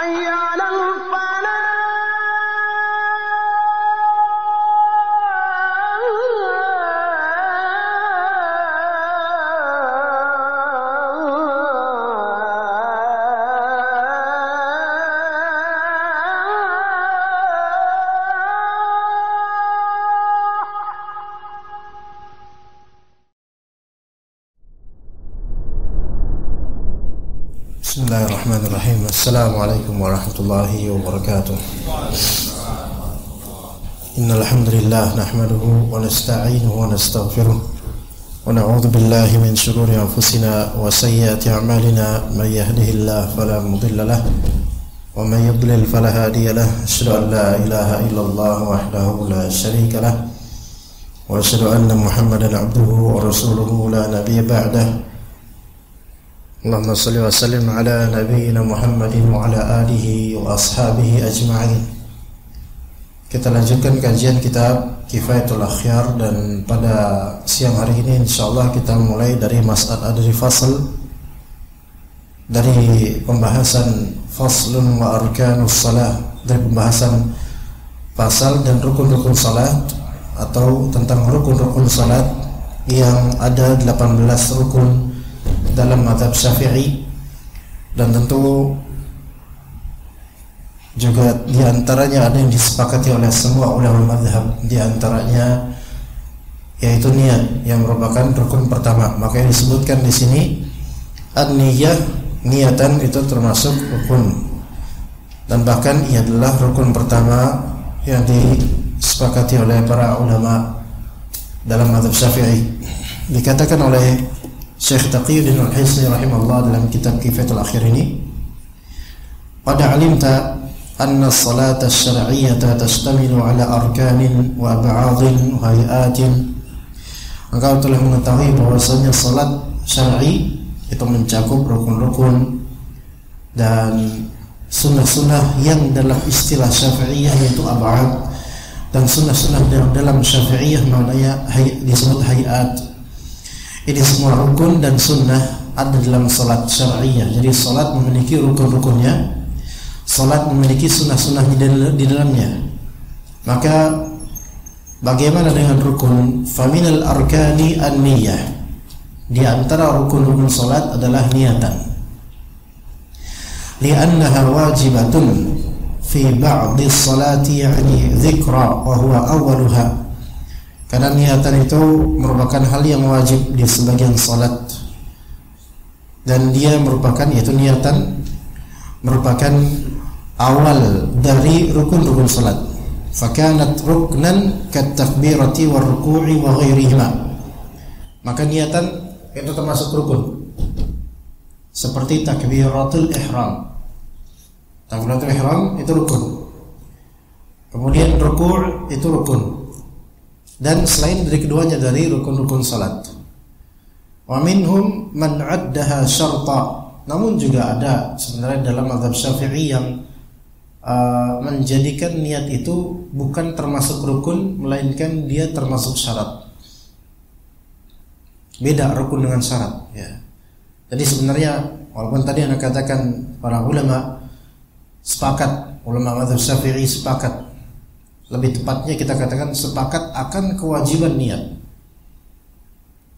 حي على Bismillahirrahmanirrahim. Assalamualaikum warahmatullahi wabarakatuh. Innal hamdalillah nahmaduhu wa nasta'inuhu wa nastaghfiruh wa na'udzu billahi min shururi anfusina wa sayyiati a'malina. May yahdihillahu fala mudilla lahu wa may yudlil fala hadiya lahu. Asyhadu an la ilaha illallah wahdahu la syarika lahu wa asyhadu anna Muhammadan abduhu wa rasuluhu la nabiyya ba'dahu. Allahumma salli wa sallim ala nabiyyina Muhammadin wa ala alihi wa ashabihi ajma'in. Kita lanjutkan kajian kitab Kifayatul Akhyar, dan pada siang hari ini insyaallah kita mulai dari fasal dari pembahasan faslun wa arkanus salah, dari pembahasan fasal dan rukun-rukun salat atau tentang rukun-rukun salat yang ada 18 rukun dalam mazhab Syafi'i, dan tentu juga diantaranya ada yang disepakati oleh semua ulama mazhab, diantaranya yaitu niat yang merupakan rukun pertama. Makanya disebutkan di sini an-niyah, niatan itu termasuk rukun, dan bahkan ia adalah rukun pertama yang disepakati oleh para ulama dalam mazhab Syafi'i. Dikatakan oleh Syekh Taqiyuddin Al-Hisni rahimahullah dalam kitab Kifayatul Akhyar ini, qad alimta anna as-salata asy-syar'iyyata tashtamilu ala arkanin wa ab'adin wa hayatin. Engkau telah mengetahui bahwasanya salat syar'i itu mencakup rukun-rukun dan sunnah-sunnah yang dalam istilah Syafi'iyah yaitu ab'ad, dan sunnah-sunnah dalam Syafi'iyah maknanya disebut hayat. Ini semua rukun dan sunnah ada dalam salat syar'iyah. Jadi salat memiliki rukun-rukunnya, salat memiliki sunnah-sunnahnya di dalamnya. Maka bagaimana dengan rukun? Faminal arkani an-niyah. Di antara rukun-rukun salat adalah niatan. Li'annaha wajibatun fi ba'di salati, yani dzikra wa huwa awwaluha. Karena niatan itu merupakan hal yang wajib di sebagian salat, dan dia merupakan, yaitu niatan merupakan awal dari rukun-rukun salat. Fakanat ruknan katakbirati warruku'i wa ghairihima. Maka niatan itu termasuk rukun, seperti takbiratul ihram. Takbiratul ihram itu rukun. Kemudian ruku' itu rukun, dan selain dari keduanya dari rukun-rukun salat. Wa minhum man 'addaha syarta. Namun juga ada sebenarnya dalam mazhab Syafi'i yang menjadikan niat itu bukan termasuk rukun, melainkan dia termasuk syarat. Beda rukun dengan syarat, ya. Jadi sebenarnya walaupun tadi Anda katakan para ulama sepakat, ulama mazhab Syafi'i sepakat, lebih tepatnya kita katakan sepakat akan kewajiban niat.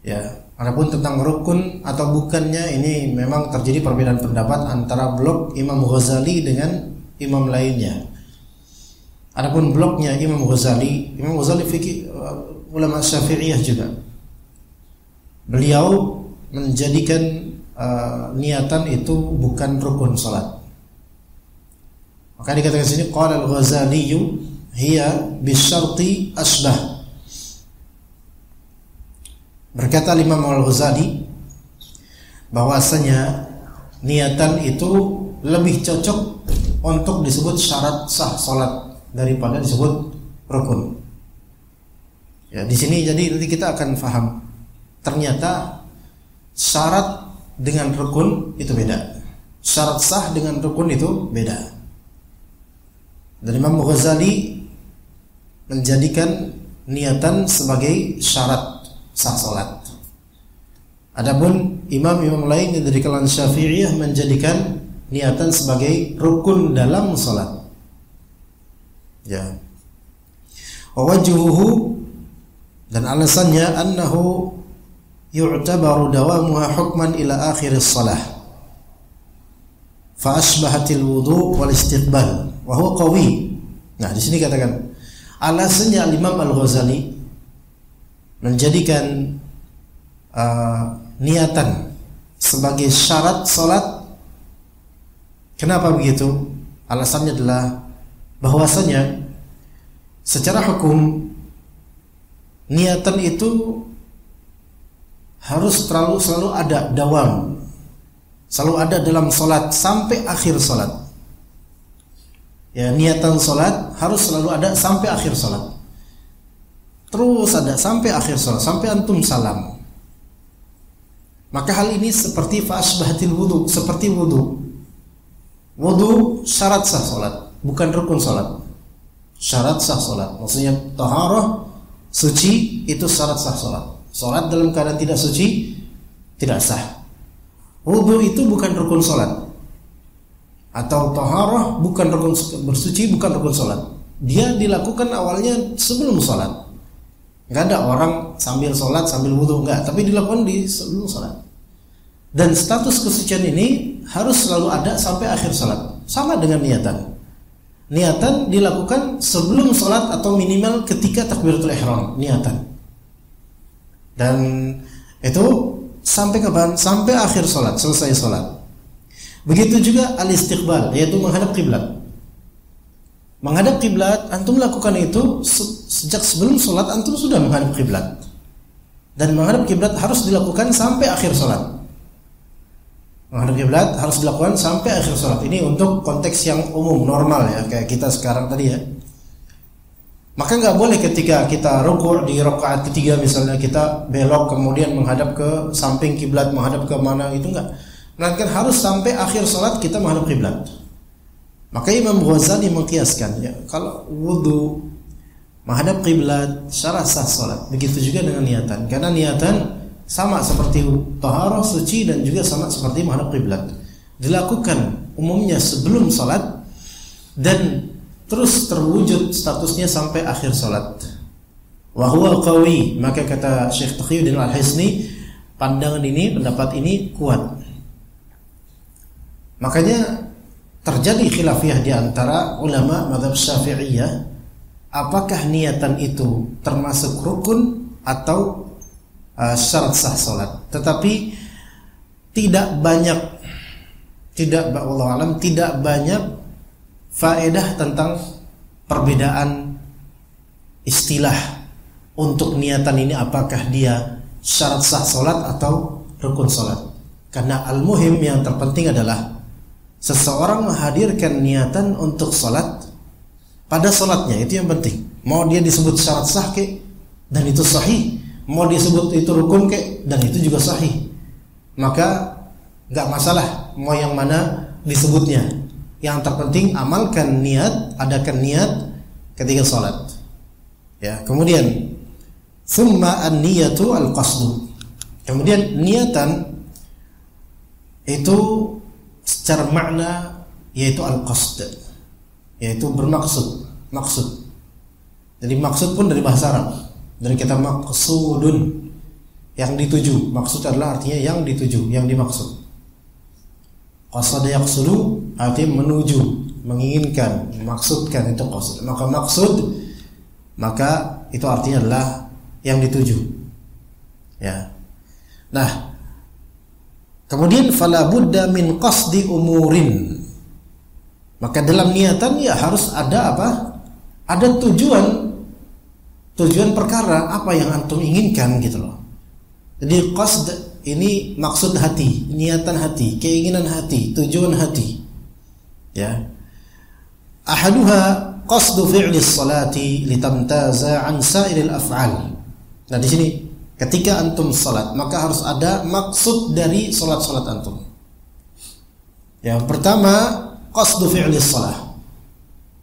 Ya, adapun tentang rukun atau bukannya, ini memang terjadi perbedaan pendapat antara blok Imam Ghazali dengan imam lainnya. Adapun bloknya Imam Ghazali fikih ulama Syafi'iyah juga. Beliau menjadikan niatan itu bukan rukun salat. Maka dikatakan sini qala al-Ghazali hiya bisyarti asbah. Berkata Imam Al-Ghazali bahwasanya niatan itu lebih cocok untuk disebut syarat sah salat daripada disebut rukun. Ya, di sini jadi nanti kita akan paham ternyata syarat dengan rukun itu beda. Syarat sah dengan rukun itu beda. Dan Imam Ghazali menjadikan niatan sebagai syarat sah salat. Adapun imam-imam lain dari kalangan Syafi'iyah menjadikan Niatan sebagai rukun dalam salat. Ya. Wa wajhuhu, dan alasannya annahu yu'tabaru dawamuha hukman ila akhiris salah. Fa asbahatil wudu wal istiqbal wa huwa qawi. Nah, di sini katakan alasannya Imam Al-Ghazali menjadikan niatan sebagai syarat salat. Kenapa begitu? Alasannya adalah bahwasanya secara hukum niatan itu harus selalu ada dawam, selalu ada dalam salat sampai akhir salat. Ya, niatan salat harus selalu ada sampai akhir salat. Terus ada sampai akhir salat, sampai antum salam. Maka hal ini seperti fa'asbahatil wudu, seperti wudu. Wudu syarat sah salat, bukan rukun salat. Syarat sah salat, maksudnya taharah, suci, itu syarat sah salat. Salat dalam keadaan tidak suci tidak sah. Wudu itu bukan rukun salat. Atau taharah bukan rukun, bersuci bukan rukun salat. Dia dilakukan awalnya sebelum salat. Enggak ada orang sambil salat sambil wudu, enggak, tapi dilakukan di sebelum salat. Dan status kesucian ini harus selalu ada sampai akhir salat. Sama dengan niatan. Niatan dilakukan sebelum salat atau minimal ketika takbiratul ihram, niatan. Dan itu sampai kapan? Sampai akhir salat, selesai salat. Begitu juga al-istiqbal, yaitu menghadap kiblat. Menghadap kiblat, antum lakukan itu sejak sebelum salat, antum sudah menghadap kiblat. Dan menghadap kiblat harus dilakukan sampai akhir salat. Menghadap kiblat harus dilakukan sampai akhir salat. Ini untuk konteks yang umum, normal ya, kayak kita sekarang tadi ya. Maka nggak boleh ketika kita rukuk di rakaat ketiga misalnya kita belok kemudian menghadap ke samping kiblat, menghadap ke mana, itu enggak. Melainkan harus sampai akhir salat kita menghadap kiblat. Maka Imam Ghazali mengkiaskan ya, kalau wudu menghadap kiblat syarat sah salat. Begitu juga dengan niatan. Karena niatan sama seperti taharah, suci, dan juga sama seperti menghadap kiblat. Dilakukan umumnya sebelum salat dan terus terwujud statusnya sampai akhir salat. Wa huwa qawi, maka kata Syekh Taqiyuddin Al-Hisni, pandangan ini, pendapat ini kuat. Makanya terjadi khilafiyah di antara ulama mazhab Syafi'iyah, apakah niatan itu termasuk rukun atau syarat sah salat. Tetapi tidak banyak faedah tentang perbedaan istilah untuk niatan ini, apakah dia syarat sah salat atau rukun salat. Karena al-muhim, yang terpenting adalah seseorang menghadirkan niatan untuk salat pada salatnya, itu yang penting. Mau dia disebut syarat sah kek, dan itu sahih. Mau disebut itu rukun kek, dan itu juga sahih. Maka nggak masalah mau yang mana disebutnya. Yang terpenting amalkan niat, adakan niat ketika salat. Ya, kemudian summa an-niyatu al-qasdu. Kemudian niatan itu secara makna yaitu al-qasd, yaitu bermaksud, maksud. Jadi maksud pun dari bahasa Arab, dari kata maqsudun, yang dituju. Maksud adalah artinya yang dituju, yang dimaksud. Qasada yaqsudu artinya menuju, menginginkan, memaksudkan, itu qasd. Maka maksud, maka itu artinya adalah yang dituju. Ya. Nah, kemudian fala budda min qasdi umurin. Maka dalam niatan ya harus ada apa? Ada tujuan perkara apa yang antum inginkan gitu loh. Jadi qasd ini maksud hati, niatan hati, keinginan hati, tujuan hati. Ya. Ahaduha qasdu fi'li sholati litamtaza an sa'iril af'al. Nah, di sini ketika antum salat, maka harus ada maksud dari salat-salat antum. Yang pertama, qasdu fi'li shalah,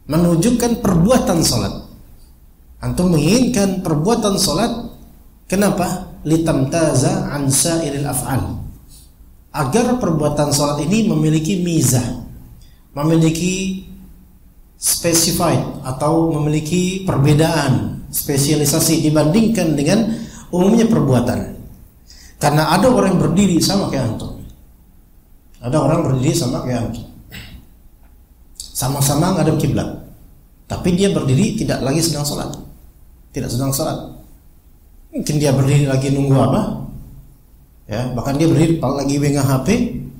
menunjukkan perbuatan salat. Antum menginginkan perbuatan salat, kenapa? Litamtaza an sa'iril af'al, agar perbuatan salat ini memiliki mizah, memiliki specified atau memiliki perbedaan spesialisasi dibandingkan dengan umumnya perbuatan. Karena ada orang yang berdiri sama kayak antum. Ada orang berdiri sama kayak antum. Sama-sama ngadep kiblat. Tapi dia berdiri tidak lagi sedang sholat. Tidak sedang sholat. Mungkin dia berdiri lagi nunggu apa? Ya, bahkan dia berdiri lagi pegang HP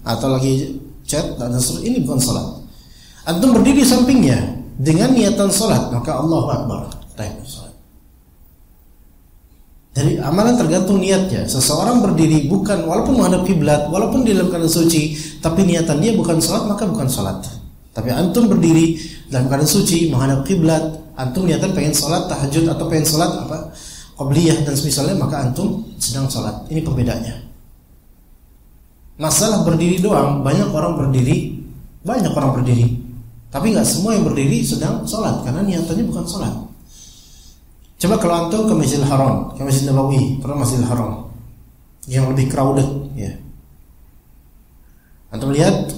atau lagi chat dan seterusnya. Ini bukan sholat. Antum berdiri sampingnya dengan niatan sholat, maka Allahu Akbar. Jadi amalan tergantung niatnya. Seseorang berdiri bukan walaupun menghadap kiblat, walaupun di dalam keadaan suci, tapi niatan dia bukan sholat, maka bukan sholat. Tapi antum berdiri dalam keadaan suci menghadap kiblat, antum niatan pengen sholat tahajud atau pengen sholat apa qabliyah dan semisalnya, maka antum sedang sholat. Ini perbedaannya. Masalah berdiri doang, banyak orang berdiri, tapi nggak semua yang berdiri sedang sholat karena niatannya bukan sholat. Coba kalau antum ke Masjidil Haram, ke Masjid Nabawi, pernah Masjidil Haram yang lebih crowded, ya. Antum lihat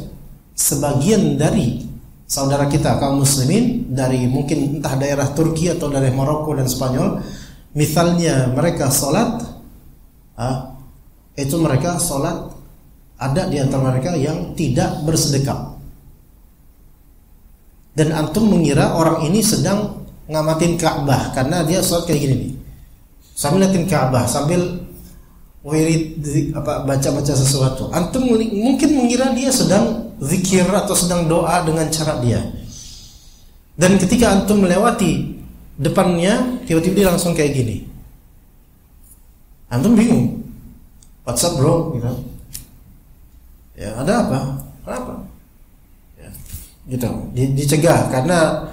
sebagian dari saudara kita kaum muslimin dari mungkin entah daerah Turki atau dari Maroko dan Spanyol, misalnya mereka sholat, itu mereka sholat, ada di antara mereka yang tidak bersedekap. Dan antum mengira orang ini sedang ngamatin Ka'bah karena dia sholat kayak gini nih, sambil liatin Ka'bah, sambil wirid baca-baca sesuatu. Antum mungkin mengira dia sedang zikir atau sedang doa dengan cara dia. Dan ketika antum melewati depannya, tiba-tiba dia langsung kayak gini. Antum bingung. What's up bro? Gitu. Ya ada apa? Kenapa? Ya, gitu. Dicegah karena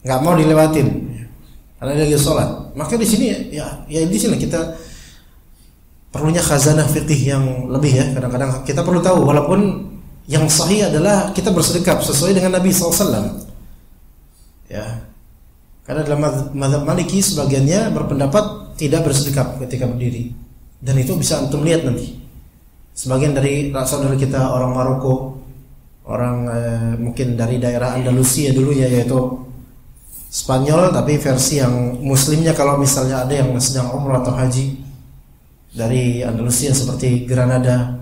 nggak mau dilewatin karena dia lagi sholat. Maka di sini ya di sini kita perlunya khazanah fikih yang lebih ya. Kadang-kadang kita perlu tahu, walaupun yang sahih adalah kita bersedekap sesuai dengan Nabi SAW. Ya, karena dalam mazhab Maliki sebagiannya berpendapat tidak bersedekap ketika berdiri, dan itu bisa antum lihat nanti. Sebagian dari saudara kita orang Maroko, orang mungkin dari daerah Andalusia dulunya, yaitu Spanyol tapi versi yang muslimnya, kalau misalnya ada yang sedang umrah atau haji dari Andalusia seperti Granada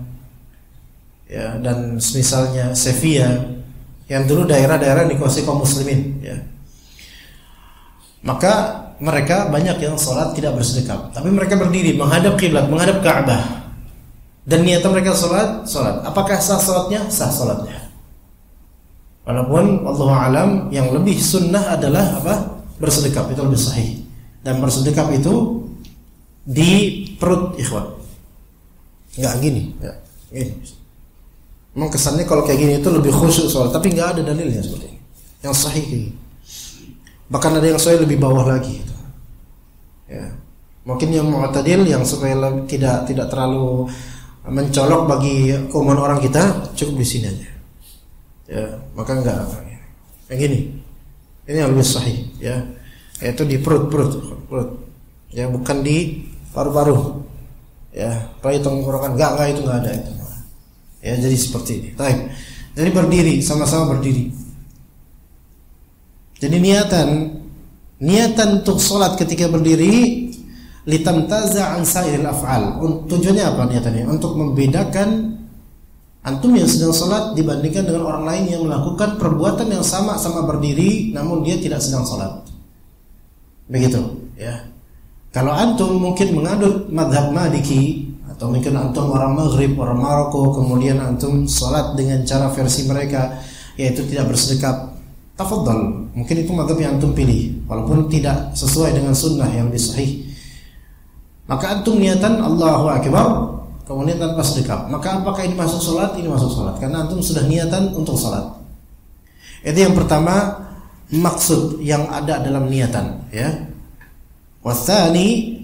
ya, dan misalnya Sevilla yang dulu daerah-daerah dikuasai kaum muslimin ya. Maka mereka banyak yang sholat tidak bersedekap, tapi mereka berdiri menghadap kiblat, menghadap Ka'bah, dan niatan mereka sholat. Apakah sah sholatnya? Sah sholatnya. Walaupun Wallahu a'lam yang lebih sunnah adalah apa? Bersedekap, itu lebih sahih. Dan bersedekap itu di perut, ikhwan. Enggak gini, ya. Gini. Memang kesannya kalau kayak gini itu lebih khusyuk sholat, tapi enggak ada dalilnya seperti ini. Yang sahih kayak gini. Bahkan ada yang sahih lebih bawah lagi gitu. Ya. Mungkin yang mu'tadil yang supaya tidak terlalu mencolok bagi keumuman orang kita, cukup di sini aja. Ya, maka enggak yang gini. Ini yang lebih sahih ya. Yaitu di perut. Ya, bukan di paru-paru. Ya, rai tenggorokan enggak itu enggak ada itu. Ya, jadi seperti ini. Baik. Jadi berdiri, sama-sama berdiri. Jadi niatan untuk sholat ketika berdiri litamtaza an sa'iril af'al. Tujuannya apa niatannya? Untuk membedakan antum yang sedang sholat dibandingkan dengan orang lain yang melakukan perbuatan yang sama berdiri namun dia tidak sedang sholat. Begitu ya. Kalau antum mungkin mengadut mazhab Maliki, atau mungkin antum orang Maghrib, orang Maroko, kemudian antum sholat dengan cara versi mereka, yaitu tidak bersedekap, tafadhal, mungkin itu mazhab yang antum pilih, walaupun tidak sesuai dengan sunnah yang sahih. Maka antum niatan Allahu Akbar, kemudian tanpa sedekap. Maka apakah ini masuk sholat? Ini masuk sholat, karena antum sudah niatan untuk sholat. Itu yang pertama, maksud yang ada dalam niatan ya. Wathani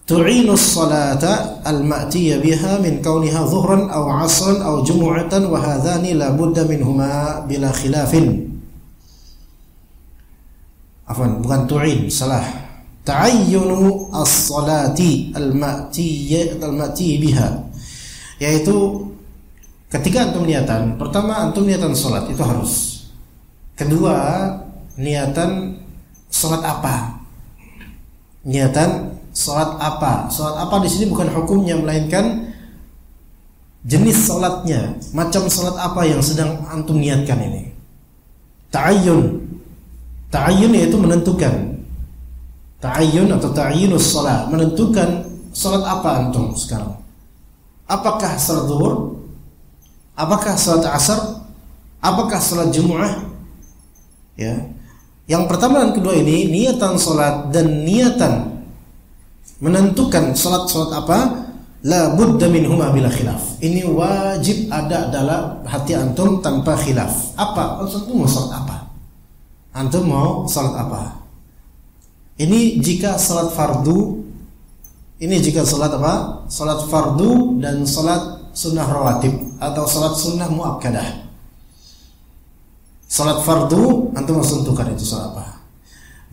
tu'inu as-salata al-ma'tiyya biha min kauniha dhuhran aw 'asran aw jumu'atan wa hadhani la budda minhuma bila khilafin. Afwan, bukan tu'in, salah. Ta'ayyunu as-salati al-ma'tiyya biha, yaitu ketika antum niatan, pertama antum niatan sholat itu harus. Kedua, niatan sholat apa? Niatan sholat apa? Sholat apa di sini bukan hukumnya, melainkan jenis sholatnya, macam sholat apa yang sedang antum niatkan ini. Ta'ayyun, ta'ayyun yaitu menentukan. Ta'ayyun atau ta'ayyunus sholat, menentukan sholat apa antum sekarang. Apakah sholat zuhur? Apakah sholat asar? Apakah sholat Jumu'ah? Ya. Yang pertama dan kedua ini, niatan sholat dan niatan menentukan sholat apa, la budda minhuma bila khilaf. Ini wajib ada dalam hati antum tanpa khilaf. Apa? Antum mau sholat apa? Antum mau sholat apa? Ini jika sholat fardu, ini jika sholat apa? Sholat fardu dan sholat sunnah rawatib atau sholat sunnah muakkadah. Sholat fardu antum harus tentukan itu sholat apa.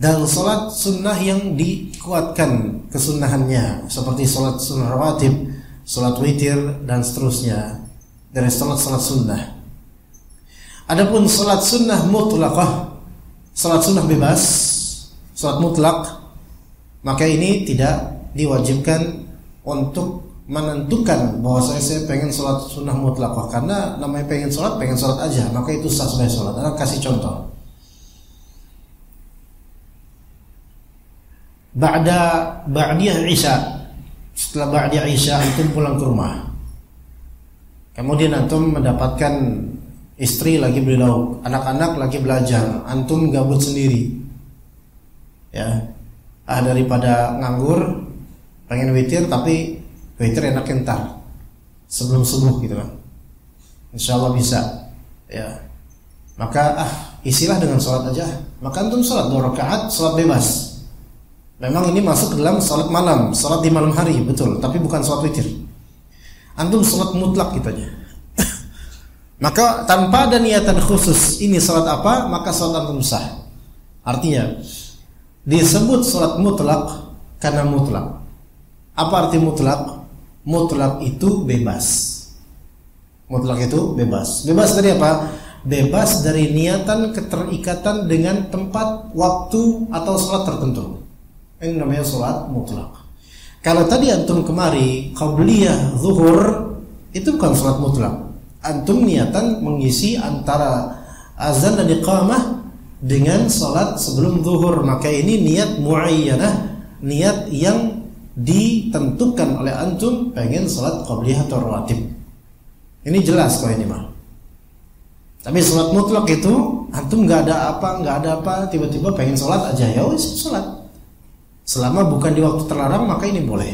Dan sholat sunnah yang dikuatkan kesunnahannya, seperti sholat sunnah rawatib, sholat witir dan seterusnya dari sholat sunnah. Adapun sholat sunnah mutlaqah, sholat sunnah bebas, sholat mutlak, maka ini tidak diwajibkan untuk menentukan bahwa saya pengen sholat sunnah mutlaqah, karena namanya pengen sholat aja, maka itu sah sebagai sholat. Saya kasih contoh. Ba'diyah Isya, setelah Ba'diyah Isya antum pulang ke rumah, kemudian antum mendapatkan istri lagi beli lauk, anak-anak lagi belajar, antum gabut sendiri. Ya, daripada nganggur, pengen witir, tapi witir enak entar sebelum subuh gitu kan. Insyaallah bisa. Ya, maka isilah dengan sholat aja. Maka antum sholat 2 rakaat, sholat bebas. Memang ini masuk ke dalam sholat malam, sholat di malam hari, betul, tapi bukan sholat witir. Antum sholat mutlak gitu aja. Maka tanpa ada niatan khusus ini sholat apa, maka sholat antum sah. Artinya disebut sholat mutlak karena mutlak. Apa arti mutlak? Mutlak itu bebas. Mutlak itu bebas. Bebas dari apa? Bebas dari niatan keterikatan dengan tempat, waktu atau sholat tertentu. Ini namanya sholat mutlak. Kalau tadi antum kemari qabliyah zuhur, itu bukan sholat mutlak. Antum niatan mengisi antara azan dan iqamah dengan sholat sebelum zuhur, maka ini niat muayyanah, niat yang ditentukan oleh antum pengen sholat qabliyah atau rawatib. Ini jelas kok ini mah. Tapi sholat mutlak itu antum nggak ada apa, tiba-tiba pengen sholat aja, ya wis sholat. Selama bukan di waktu terlarang, maka ini boleh.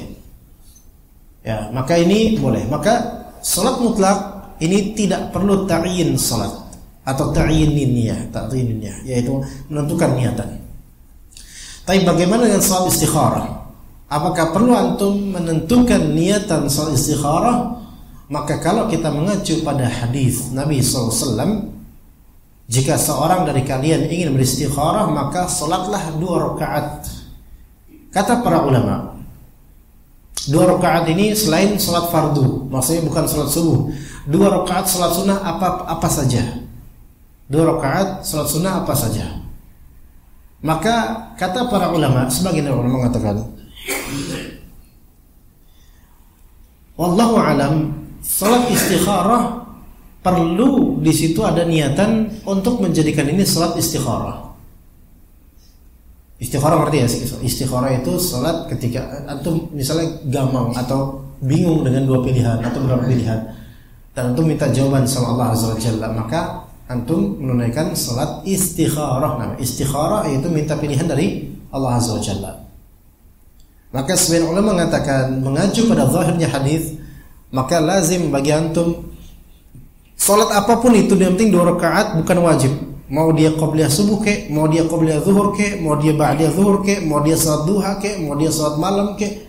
Ya, maka ini boleh. Maka sholat mutlak ini tidak perlu ta'yin sholat atau ta'yin niyyah, yaitu menentukan niatan. Tapi bagaimana dengan sholat istikharah? Apakah perlu antum menentukan niatan sholat istikharah? Maka kalau kita mengacu pada hadis Nabi SAW, jika seorang dari kalian ingin beristikharah, maka sholatlah 2 rakaat. Kata para ulama, 2 rakaat ini selain sholat fardu, maksudnya bukan sholat subuh. 2 rakaat sholat sunnah apa saja. 2 rakaat sholat sunnah apa saja. Maka kata para ulama, sebagian ulama mengatakan, wallahu alam, sholat istikharah perlu di situ ada niatan untuk menjadikan ini sholat istikharah. Istikharah ngerti ya? Istikharah itu sholat ketika antum misalnya gamang atau bingung dengan 2 pilihan atau beberapa pilihan, dan antum minta jawaban sama Allah Azza wa Jalla, maka antum menunaikan sholat istikharah. Nah, istikharah itu minta pilihan dari Allah Azza wa Jalla. Maka sebagian ulama mengatakan, mengacu pada zahirnya hadis, maka lazim bagi antum sholat apapun itu, yang penting 2 rakaat, bukan wajib. Mau dia qabliyah subuh ke, mau dia qabliyah zuhur ke, mau dia ba'diyah zuhur ke, mau dia salat duha ke, mau dia salat malam ke,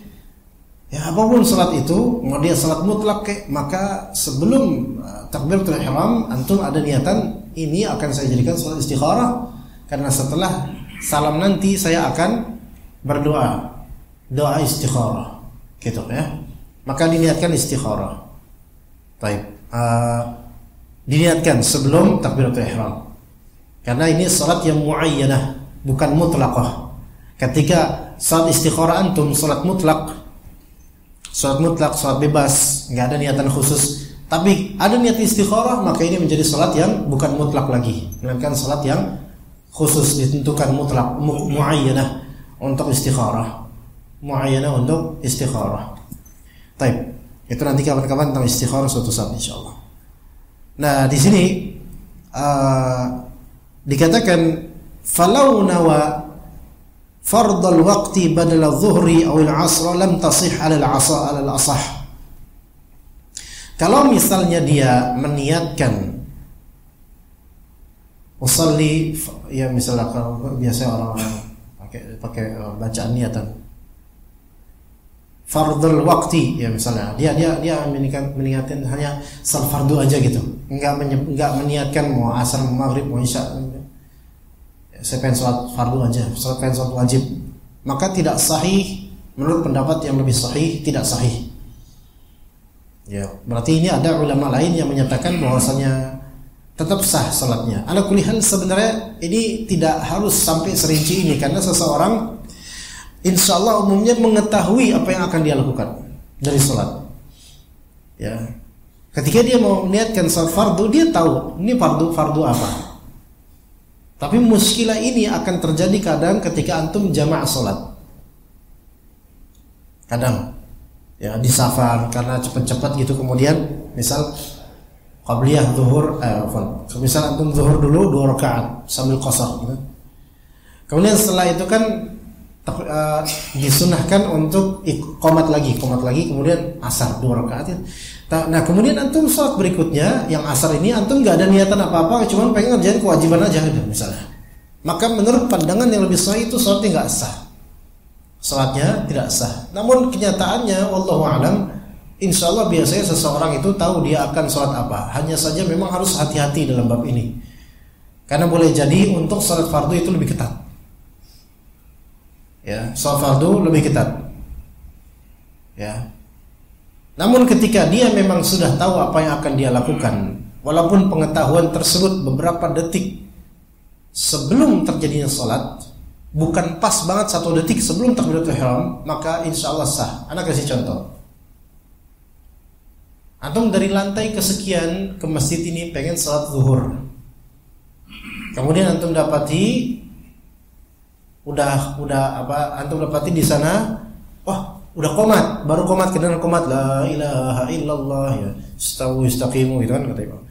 ya apapun salat itu, mau dia salat mutlak ke, maka sebelum takbiratul ihram antum ada niatan, ini akan saya jadikan salat istikharah, karena setelah salam nanti saya akan berdoa, doa istikharah, gitu ya. Maka diniatkan istikharah. Baik. diniatkan sebelum takbiratul ihram. Karena ini salat yang muayyanah, bukan mutlaqah. Ketika salat istikharah antum salat mutlak, salat bebas, nggak ada niatan khusus, tapi ada niat istikharah, maka ini menjadi salat yang bukan mutlak lagi, melainkan salat yang khusus, ditentukan mutlak, muayyanah untuk istikharah, muayyanah untuk istikharah. Baik, itu nanti kawan-kawan tentang istikharah suatu saat insyaallah. Nah, di sini dikatakan falau nawa fardal waqti badal adh-dhuhri aw al-'asr lam tasih 'ala al-asah. Kalau misalnya dia meniatkan usalli, ya misalnya kalau biasa orang-orang pakai bacaan niatan fardul waqti, ya misalnya dia meniatkan hanya salat fardu aja gitu, enggak meniatkan mau asar, mau maghrib, mau isya, saya pengen salat fardu aja, saya pengen salat wajib, maka tidak sahih. Menurut pendapat yang lebih sahih, tidak sahih. Ya, berarti ini ada ulama lain yang menyatakan bahwasanya tetap sah salatnya. Ala kulli hal sebenarnya ini tidak harus sampai serinci ini, karena seseorang insyaallah umumnya mengetahui apa yang akan dia lakukan dari salat. Ya. Ketika dia mau niatkan salat fardu, dia tahu ini fardu apa. Tapi muskilah ini akan terjadi kadang ketika antum jamaah salat. Kadang ya di safar karena cepat-cepat gitu, kemudian misal qabliyah zuhur, misal antum zuhur dulu 2 rakaat sambil qasar gitu. Kemudian setelah itu kan disunahkan untuk qomat lagi, kemudian asar 2 rakaat ya. Nah, kemudian antum salat berikutnya yang asar ini antum nggak ada niatan apa-apa, cuma pengen ngerjain kewajiban aja gitu misalnya. Maka menurut pandangan yang lebih sahih itu salatnya nggak sah, salatnya tidak sah. Namun kenyataannya, wallahu a'lam, insyaallah biasanya seseorang itu tahu dia akan salat apa. Hanya saja memang harus hati-hati dalam bab ini, karena boleh jadi untuk salat fardu itu lebih ketat. Ya, salat fardu lebih ketat. Ya. Namun ketika dia memang sudah tahu apa yang akan dia lakukan, walaupun pengetahuan tersebut beberapa detik sebelum terjadinya salat, bukan pas banget 1 detik sebelum takbiratul ihram, maka insyaallah sah. Anak kasih contoh. Antum dari lantai kesekian ke masjid ini pengen salat zuhur. Kemudian antum dapati antum dapati di sana, udah qomat, baru qomat, kedengaran qomat la ilaha illallah ya, istaqimu gitu kan kata Imam.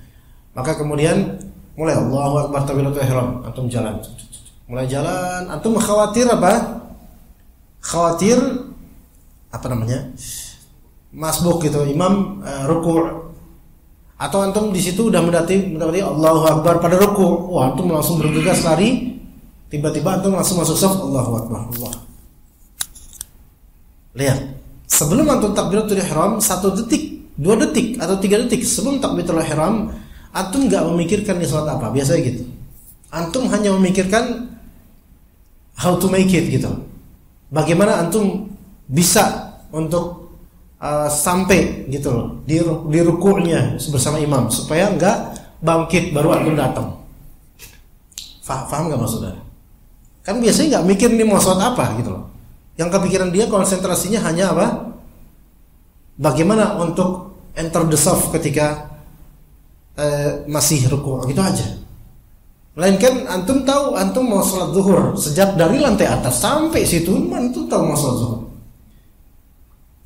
Maka kemudian mulai Allahu akbar takbiratul ihram, antum jalan. Mulai jalan, antum khawatir apa? Khawatir masbuk gitu, imam ruku'. Atau antum di situ udah mendapati Allahu akbar pada ruku'. Wah, antum langsung bergegas lari. Tiba-tiba antum langsung masuk shaf, Allahu akbar, Allah. Lihat, sebelum antum takbiratul ihram 1 detik, 2 detik atau 3 detik sebelum takbiratul ihram, antum enggak memikirkan ini salat apa, biasanya gitu. Antum hanya memikirkan how to make it gitu. Bagaimana antum bisa untuk sampai gitu loh di ruku'nya bersama imam supaya enggak bangkit baru antum datang. Faham enggak maksudnya? Kan biasanya enggak mikir nih mau salat apa gitu loh. Yang kepikiran dia konsentrasinya hanya apa? Bagaimana untuk enter the saf ketika masih ruku' gitu aja. Melainkan antum tahu antum mau salat zuhur sejak dari lantai atas sampai situ, antum tahu mau salat zuhur.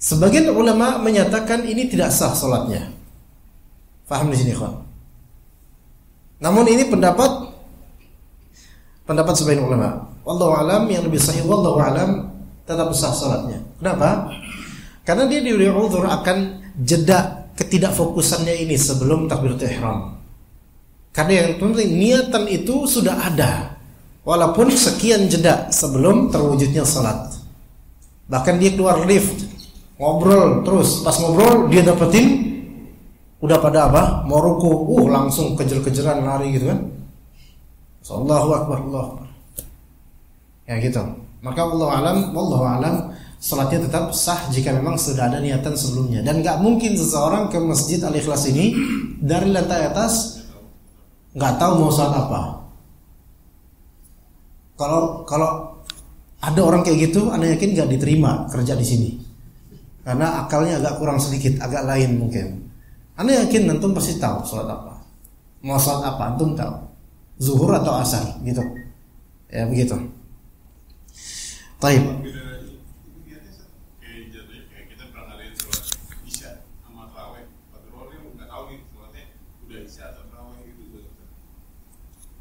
Sebagian ulama menyatakan ini tidak sah salatnya. Paham di sini, kawan? Namun ini pendapat sebagian ulama. Wallahu alam, yang lebih sahih wallahu alam, tetap sah salatnya. Kenapa? Karena dia diberi uzur akan jeda ketidakfokusannya ini sebelum takbiratul ihram. Karena yang penting niatan itu sudah ada, walaupun sekian jeda sebelum terwujudnya salat. Bahkan dia keluar lift, ngobrol terus, pas ngobrol dia dapetin udah pada apa? Mau ruku, langsung kejar-kejaran lari gitu kan. Allahu akbar, Allahu akbar. Ya gitu. Maka wallahu alam Salatnya tetap sah jika memang sudah ada niatan sebelumnya. Dan nggak mungkin seseorang ke masjid Al-Ikhlas ini dari lantai atas nggak tahu mau salat apa. Kalau ada orang kayak gitu, Anda yakin nggak diterima kerja di sini? Karena akalnya agak kurang sedikit, agak lain mungkin. Anda yakin antum pasti tahu salat apa? Mau salat apa antum tahu? Zuhur atau asar gitu. Ya begitu. Taib.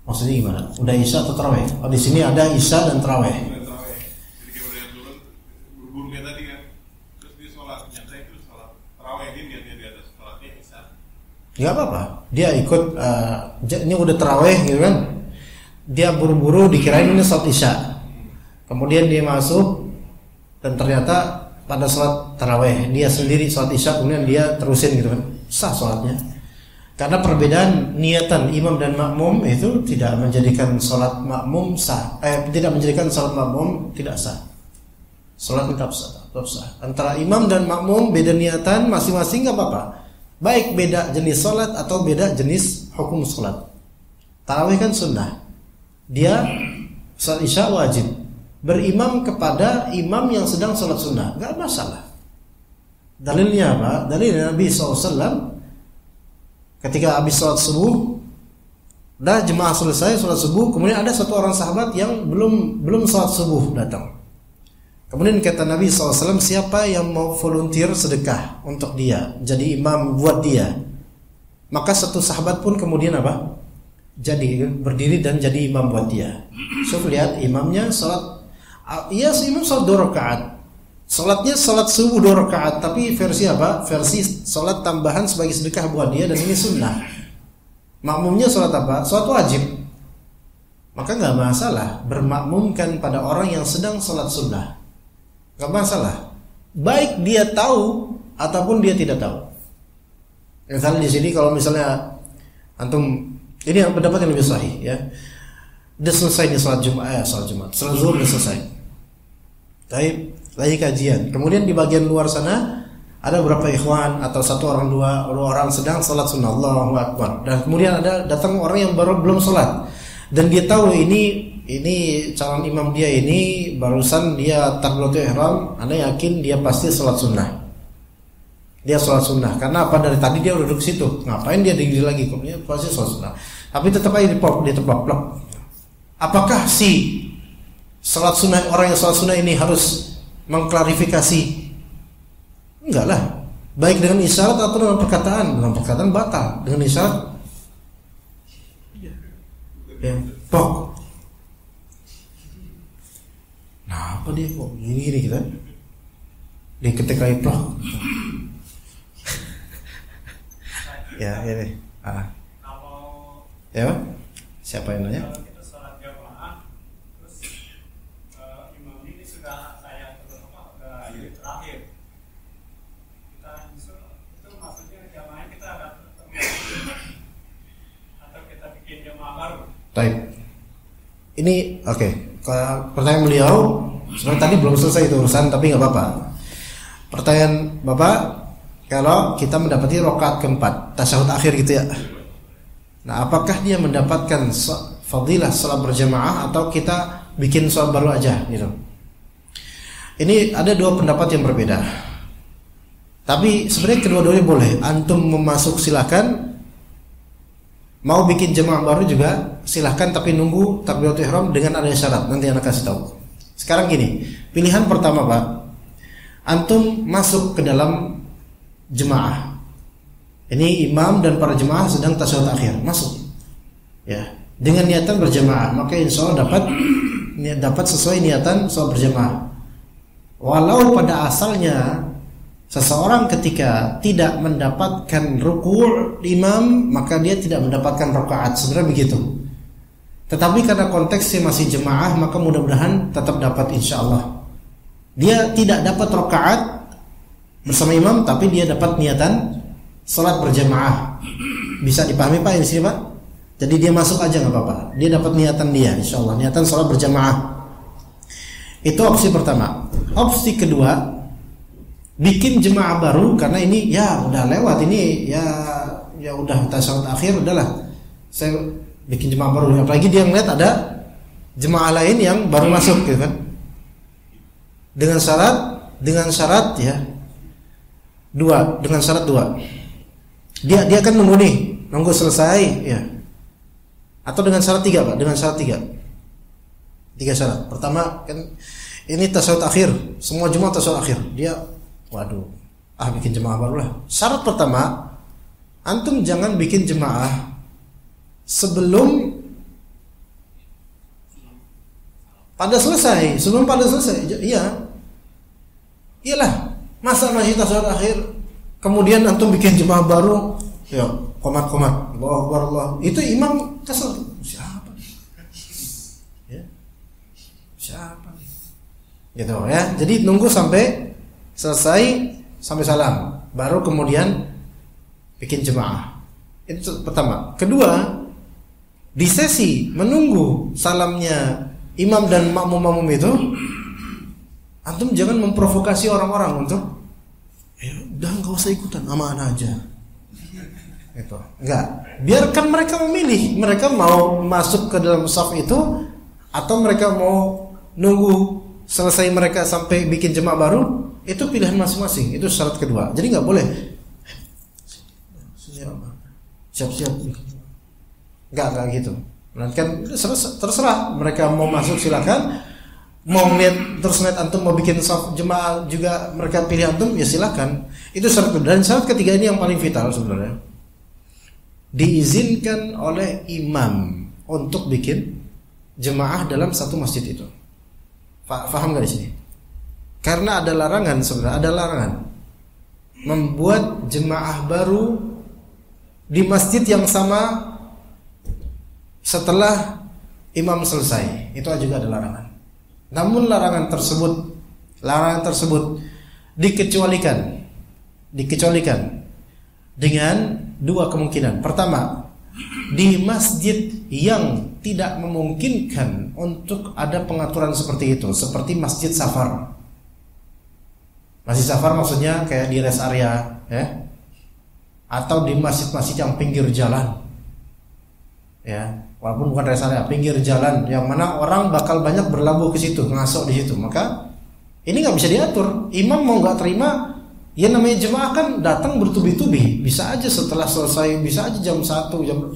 Maksudnya gimana? Udah isya atau tarawih? Oh, di sini ada isya dan tarawih. Jadi kayak udah turun buru-buru kayak tadi kan. Terus dia sholat, nyata itu sholat tarawih dia di atas sholatnya isya. Gak apa-apa. Dia ikut ini udah tarawih gitu kan. Dia buru-buru dikirain ini sholat isya. Kemudian dia masuk dan ternyata pada sholat tarawih dia sendiri sholat isya, kemudian dia terusin gitu kan. Sah sholatnya. Karena perbedaan niatan imam dan makmum itu tidak menjadikan sholat makmum sah, tidak menjadikan sholat makmum tidak sah. Sholat tetap sah. Antara imam dan makmum beda niatan masing-masing nggak apa-apa. Baik beda jenis sholat atau beda jenis hukum sholat. Tarawih kan sunnah. Dia sholat isya wajib. Berimam kepada imam yang sedang sholat sunnah nggak masalah. Dalilnya apa? Dalilnya Nabi SAW. Ketika habis sholat subuh, dah jemaah selesai sholat subuh, kemudian ada satu orang sahabat yang belum sholat subuh datang. Kemudian kata Nabi SAW, siapa yang mau volunteer sedekah untuk dia, jadi imam buat dia? Maka satu sahabat pun kemudian apa? Jadi berdiri dan jadi imam buat dia. So lihat imamnya sholat, imam sholat 2 rakaat. Sholatnya sholat subuh 2 rakaat, tapi versi apa? Versi sholat tambahan sebagai sedekah buat dia dan ini sunnah. Makmumnya sholat apa? Sholat wajib. Maka nggak masalah bermakmumkan pada orang yang sedang sholat sunnah. Nggak masalah. Baik dia tahu ataupun dia tidak tahu. Misalnya di sini kalau misalnya antum ini yang pendapat yang lebih sahih ya. Udah selesai nih sholat Jumat, sholat zuhur udah selesai. Baik. Lagi kajian. Kemudian di bagian luar sana ada beberapa ikhwan atau satu orang dua orang sedang salat sunnah, Allahu Akbar. Dan kemudian ada datang orang yang belum salat. Dan dia tahu ini calon imam dia ini barusan dia takbiratul ihram, Anda yakin dia pasti salat sunnah. Dia salat sunnah. Karena apa? Dari tadi dia udah duduk situ. Ngapain dia diri lagi? Dia pasti salat sunnah. Tapi tetap aja dia terplak. Apakah si salat sunnah orang yang salat sunnah ini harus mengklarifikasi? Enggak lah. Baik dengan isyarat atau dengan perkataan. Dengan perkataan batal. Dengan isyarat ya, pok. Nah, apa dia kok gini kita? Dia ketika itu ya, ini. Ya, siapa yang nanya? Baik. Ini oke. Pertanyaan beliau sebenarnya tadi belum selesai itu urusan, tapi nggak apa-apa. Pertanyaan Bapak, kalau kita mendapati rakaat keempat, tasyahud akhir gitu ya. Nah, apakah dia mendapatkan fadilah salat berjamaah atau kita bikin salat baru aja gitu? Ini ada dua pendapat yang berbeda. Tapi sebenarnya kedua-duanya boleh. Antum memasuk silakan. Mau bikin jemaah baru juga silahkan, tapi nunggu takbiratul ihram dengan adanya syarat. Nanti anak kasih tahu. Sekarang gini, pilihan pertama Pak, antum masuk ke dalam jemaah. Ini imam dan para jemaah sedang tasyahud akhir, masuk. Ya, dengan niatan berjemaah, maka insya Allah dapat sesuai niatan sholat berjemaah. Walau pada asalnya seseorang ketika tidak mendapatkan ruku' imam, maka dia tidak mendapatkan rakaat, sebenarnya begitu. Tetapi karena konteksnya masih jemaah, maka mudah-mudahan tetap dapat insyaallah. Dia tidak dapat rakaat bersama imam, tapi dia dapat niatan salat berjamaah. Bisa dipahami Pak ini sih Pak? Jadi dia masuk aja nggak apa-apa. Dia dapat niatan dia, insyaallah niatan salat berjamaah. Itu opsi pertama. Opsi kedua, bikin jemaah baru karena ini ya udah lewat, ini ya udah tasyahud akhir, udahlah saya bikin jemaah baru. Apalagi dia ngeliat ada jemaah lain yang baru masuk gitu kan. Dengan syarat ya dengan syarat dua. Dia kan nunggu selesai ya. Atau dengan syarat tiga, Pak, dengan syarat tiga syarat. Pertama kan ini tasyahud akhir, semua jemaah tasyahud akhir. Dia waduh, bikin jemaah baru lah. Syarat pertama, antum jangan bikin jemaah sebelum pada selesai. Iya. Iyalah, masa masih tasyahud akhir kemudian antum bikin jemaah baru, ya komat, Allahu Akbar, Allah. Itu imam tasyahud. Siapa? Ya. Siapa? Gitu ya. Jadi nunggu sampai selesai, sampai salam, baru kemudian bikin jemaah. Itu pertama. Kedua, di sesi menunggu salamnya imam dan makmum itu, antum jangan memprovokasi orang-orang untuk udah nggak usah ikutan, aman aja. Gitu. Enggak. Biarkan mereka memilih, mereka mau masuk ke dalam shaf itu atau mereka mau nunggu selesai mereka sampai bikin jemaah baru. Itu pilihan masing-masing. Itu syarat kedua. Jadi nggak boleh siap-siap. Nggak gitu. Kan terserah mereka mau masuk silakan. Mau terus lihat antum mau bikin shaf jemaah juga mereka pilih antum, ya silakan. Itu syarat kedua. Dan syarat ketiga ini yang paling vital sebenarnya. Diizinkan oleh imam untuk bikin jemaah dalam satu masjid itu. Faham nggak di sini? Karena ada larangan sebenarnya, ada larangan membuat jemaah baru di masjid yang sama setelah imam selesai. Itu juga ada larangan. Namun larangan tersebut dikecualikan dengan dua kemungkinan. Pertama, di masjid yang tidak memungkinkan untuk ada pengaturan seperti itu, seperti masjid safar. Masjid safar maksudnya kayak di rest area, ya, atau di masjid-masjid yang pinggir jalan, ya, walaupun bukan rest area, pinggir jalan, yang mana orang bakal banyak berlabuh ke situ, ngasok di situ. Maka ini nggak bisa diatur. Imam mau nggak terima, ya namanya jemaah kan datang bertubi-tubi, bisa aja setelah selesai, bisa aja jam 1 jam,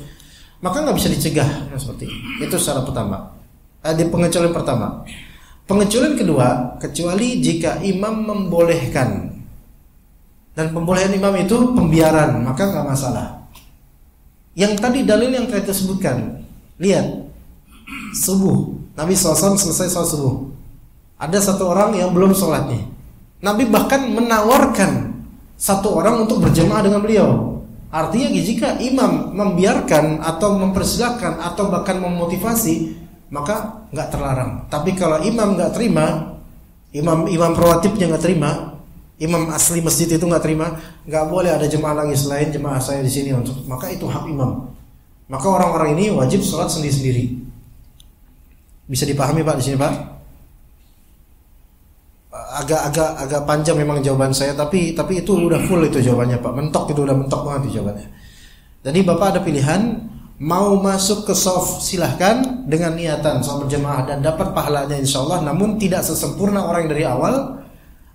maka nggak bisa dicegah ya, seperti itu. Itu syarat pertama. Di pengecualian pertama. Pengecualian kedua, kecuali jika imam membolehkan, dan pembolehan imam itu pembiaran, maka nggak masalah. Yang tadi dalil yang kita sebutkan, lihat subuh, Nabi SAW selesai sholat subuh, ada satu orang yang belum sholatnya. Nabi bahkan menawarkan satu orang untuk berjamaah dengan beliau. Artinya jika imam membiarkan atau mempersilahkan atau bahkan memotivasi, maka nggak terlarang. Tapi kalau imam nggak terima, imam rawatibnya nggak terima, imam asli masjid itu nggak terima, nggak boleh ada jemaah lagi selain jemaah saya di sini untuk. Maka itu hak imam. Maka orang-orang ini wajib sholat sendiri-sendiri. Bisa dipahami Pak di sini Pak? Agak panjang memang jawaban saya, tapi itu udah full itu jawabannya Pak. Mentok, itu udah mentok banget itu jawabannya. Jadi Bapak ada pilihan, mau masuk ke shaf silahkan dengan niatan sholat berjamaah dan dapat pahalanya insyaallah, namun tidak sesempurna orang yang dari awal.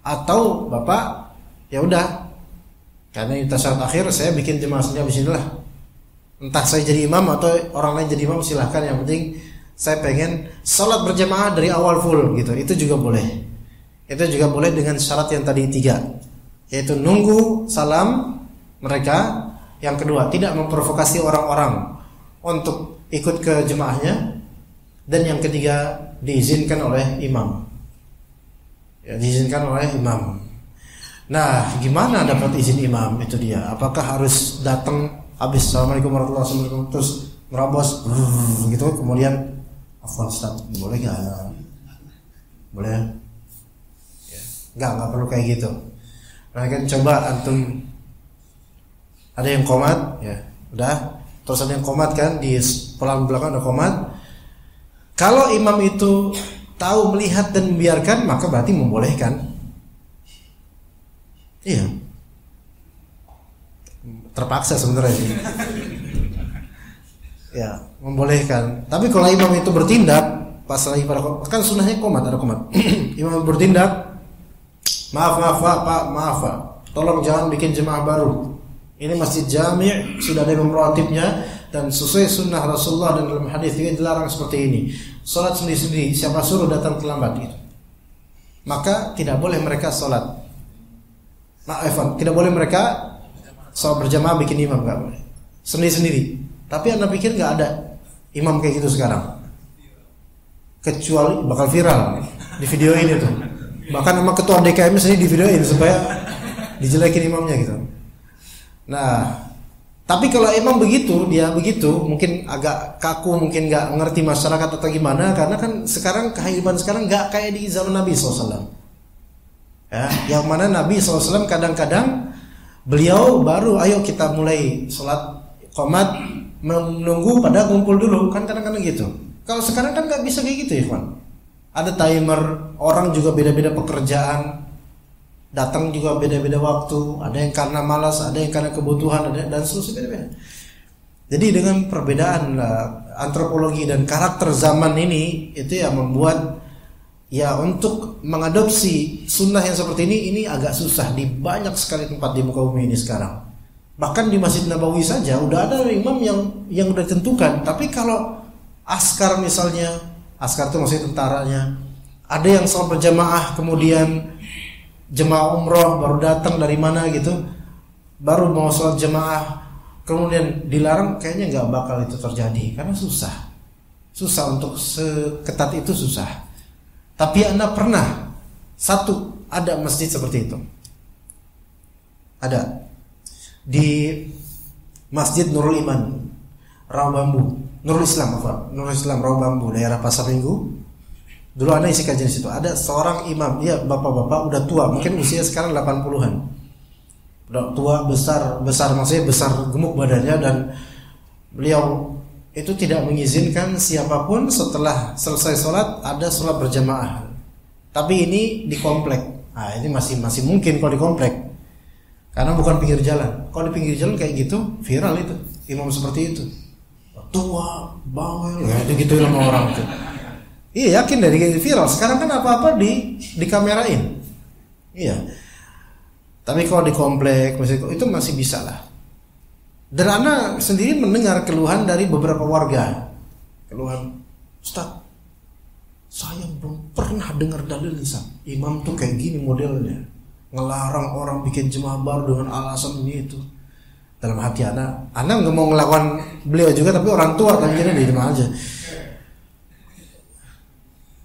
Atau Bapak ya udah, karena ini tasyahud akhir, saya bikin jemaah sendiri di sinilah. Entah saya jadi imam atau orang lain jadi imam, silahkan, yang penting saya pengen sholat berjamaah dari awal full gitu. Itu juga boleh. Itu juga boleh dengan syarat yang tadi 3, yaitu nunggu salam mereka. Yang kedua, tidak memprovokasi orang-orang untuk ikut ke jemaahnya. Dan yang ketiga, diizinkan oleh imam. Ya, diizinkan oleh imam. Nah, gimana dapat izin imam? Itu dia. Apakah harus datang habis Assalamualaikum warahmatullahi wabarakatuh terus merobos gitu, kemudian afwan Ustaz, boleh nggak? Boleh? Ya. Nggak perlu kayak gitu. Nah kan coba antum, ada yang qomat, ya udah, terus ada yang qomat kan, di pelan belakang ada qomat. Kalau imam itu tahu, melihat dan membiarkan, maka berarti membolehkan. Iya. Terpaksa sebenarnya sih. Ya, membolehkan. Tapi kalau imam itu bertindak pas lagi pada, kan sunnahnya qomat, ada qomat. Imam bertindak, maaf Pak, tolong jangan bikin jemaah baru. Ini masjid jami', sudah ada imam ratibnya, dan sesuai sunnah Rasulullah dan dalam hadis juga dilarang seperti ini. Salat sendiri-sendiri, siapa suruh datang terlambat gitu. Maka tidak boleh mereka salat. Tidak boleh mereka salat berjamaah bikin imam, enggak boleh. Sendiri-sendiri. Tapi Anda pikir enggak ada imam kayak gitu sekarang? Kecuali bakal viral di video ini tuh. Bahkan sama ketua DKM sendiri di videoin supaya dijelekin imamnya gitu. Nah, tapi kalau emang begitu, dia begitu, mungkin agak kaku, mungkin nggak ngerti masyarakat atau gimana, karena kan sekarang kehidupan sekarang nggak kayak di zaman Nabi SAW. Ya, yang mana Nabi SAW kadang-kadang beliau baru, ayo kita mulai sholat qomat, menunggu pada kumpul dulu, kan kadang-kadang gitu. Kalau sekarang kan nggak bisa kayak gitu ya, Ikhwan. Ada timer, orang juga beda-beda pekerjaan. Datang juga beda-beda waktu, ada yang karena malas, ada yang karena kebutuhan, ada dan seterusnya beda-beda. Jadi dengan perbedaan antropologi dan karakter zaman ini, itu yang membuat ya untuk mengadopsi sunnah yang seperti ini agak susah di banyak sekali tempat di muka bumi ini sekarang. Bahkan di Masjid Nabawi saja udah ada imam yang udah ditentukan. Tapi kalau askar misalnya, askar itu maksudnya tentaranya, ada yang sholat berjamaah kemudian jemaah umroh baru datang dari mana gitu, baru mau sholat jemaah kemudian dilarang, kayaknya nggak bakal itu terjadi karena susah untuk seketat itu, susah. Tapi Anda pernah ada masjid seperti itu, ada di Masjid Nurul Iman Rawabambu, Nurul Islam Rawabambu, daerah Pasar Minggu. Dulu Anda isi kajian di situ. Ada seorang imam, ya bapak-bapak udah tua, mungkin usia sekarang 80-an. Udah tua, besar maksudnya besar gemuk badannya, dan beliau itu tidak mengizinkan siapapun setelah selesai sholat ada sholat berjamaah. Tapi ini di komplek. Nah, ini masih mungkin kalau di komplek. Karena bukan pinggir jalan. Kalau di pinggir jalan kayak gitu, viral itu. Imam seperti itu. Tua, bawel, ya itu gitu sama orang itu. Iya, yakin dari viral. Sekarang kan apa-apa dikamerain. Iya. Tapi kalau di komplek itu masih bisa lah. Dan Anda sendiri mendengar keluhan dari beberapa warga. Keluhan, Ustaz, saya belum pernah dengar dalil imam tuh kayak gini modelnya, ngelarang orang bikin jemaah baru dengan alasan ini itu. Dalam hati Anda nggak mau ngelawan beliau juga, tapi orang tua kan jadi di rumah aja.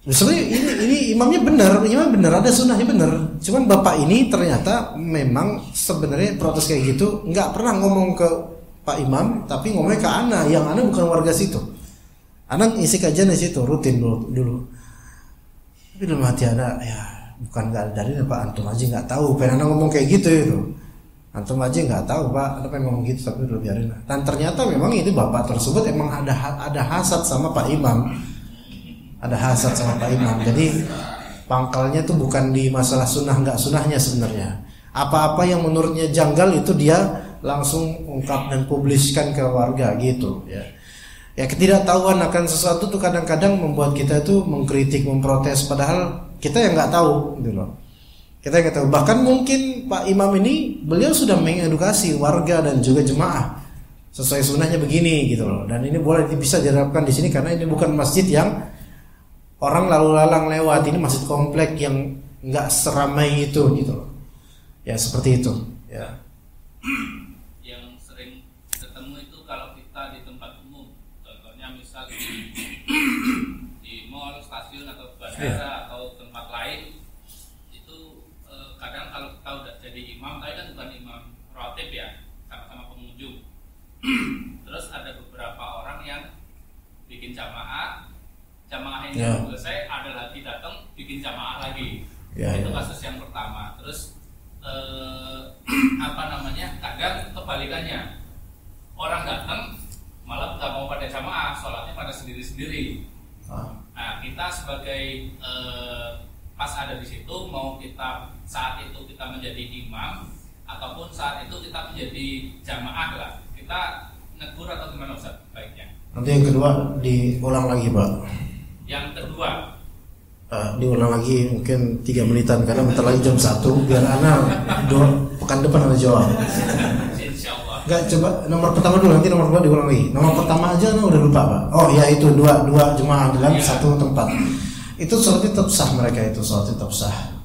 Sebenarnya ini imamnya benar, ada sunnahnya benar. Cuman bapak ini ternyata memang sebenarnya protes kayak gitu nggak pernah ngomong ke Pak Imam, tapi ngomongnya ke Ana, yang Ana bukan warga situ. Ana isi kajian di situ rutin dulu. Tapi dalam hati Ana, ya bukan nggak ada dalil Pak, antum aja nggak tahu. Pengen Ana ngomong kayak gitu itu. Antum aja nggak tahu Pak, Ana pengen ngomong gitu, tapi udah biarin. Dan ternyata memang itu bapak tersebut emang ada hasad sama Pak Imam. Ada hasad sama Pak Imam. Jadi pangkalnya tuh bukan di masalah sunnah nggak sunnahnya sebenarnya. Apa-apa yang menurutnya janggal itu dia langsung ungkap dan publiskan ke warga gitu ya. Ya, ketidaktahuan akan sesuatu tuh kadang-kadang membuat kita tuh mengkritik, memprotes, padahal kita yang nggak tahu gitu loh. Kita yang nggak tahu. Bahkan mungkin Pak Imam ini beliau sudah mengedukasi warga dan juga jemaah sesuai sunnahnya begini gitu loh. Dan ini boleh bisa diterapkan di sini karena ini bukan masjid yang orang lalu lalang lewat, ini masjid komplek yang nggak seramai itu gitu loh. Ya seperti itu ya. Yang sering ketemu itu kalau kita di tempat umum, contohnya misal di mall, stasiun atau bandara atau tempat lain, itu kadang kalau kita udah jadi imam, tapi kan bukan imam ratib ya, sama-sama pengunjung. Terus ada beberapa orang yang bikin jamaah ini selesai, ada lagi datang bikin jamaah lagi. Itu kasus yang pertama. Terus kadang kebalikannya, orang datang malah nggak mau pada jamaah, sholatnya pada sendiri-sendiri. Nah kita sebagai pas ada di situ, mau kita saat itu kita menjadi imam ataupun saat itu kita menjadi jamaah lah, kita negur atau gimana Ustaz baiknya? Nanti yang kedua diulang lagi Pak. Yang kedua diulang lagi mungkin 3 menitan karena bentar lagi jam 1 biar anak pekan depan ada jawab. Insyaallah. Enggak, coba nomor pertama dulu, nanti nomor 2 diulang lagi. Nomor pertama aja anak udah lupa Pak. Oh ya itu dua jemaah dalam satu tempat. Itu sholat tetap sah, mereka itu sholat tetap sah.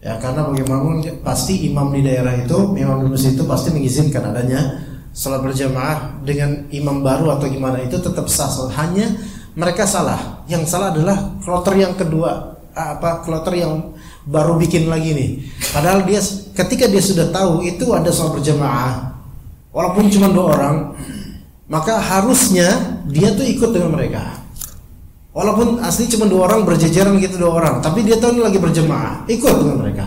Ya karena bagaimana pasti imam di daerah itu, imam di masjid itu pasti mengizinkan adanya sholat berjamaah dengan imam baru atau gimana, itu tetap sah. Hanya mereka salah. Yang salah adalah kloter yang kedua, kloter yang baru bikin lagi nih. Padahal dia ketika dia sudah tahu itu ada sholat berjamaah, walaupun cuma 2 orang, maka harusnya dia tuh ikut dengan mereka. Walaupun asli cuma 2 orang berjejeran gitu 2 orang, tapi dia tahu ini lagi berjemaah, ikut dengan mereka.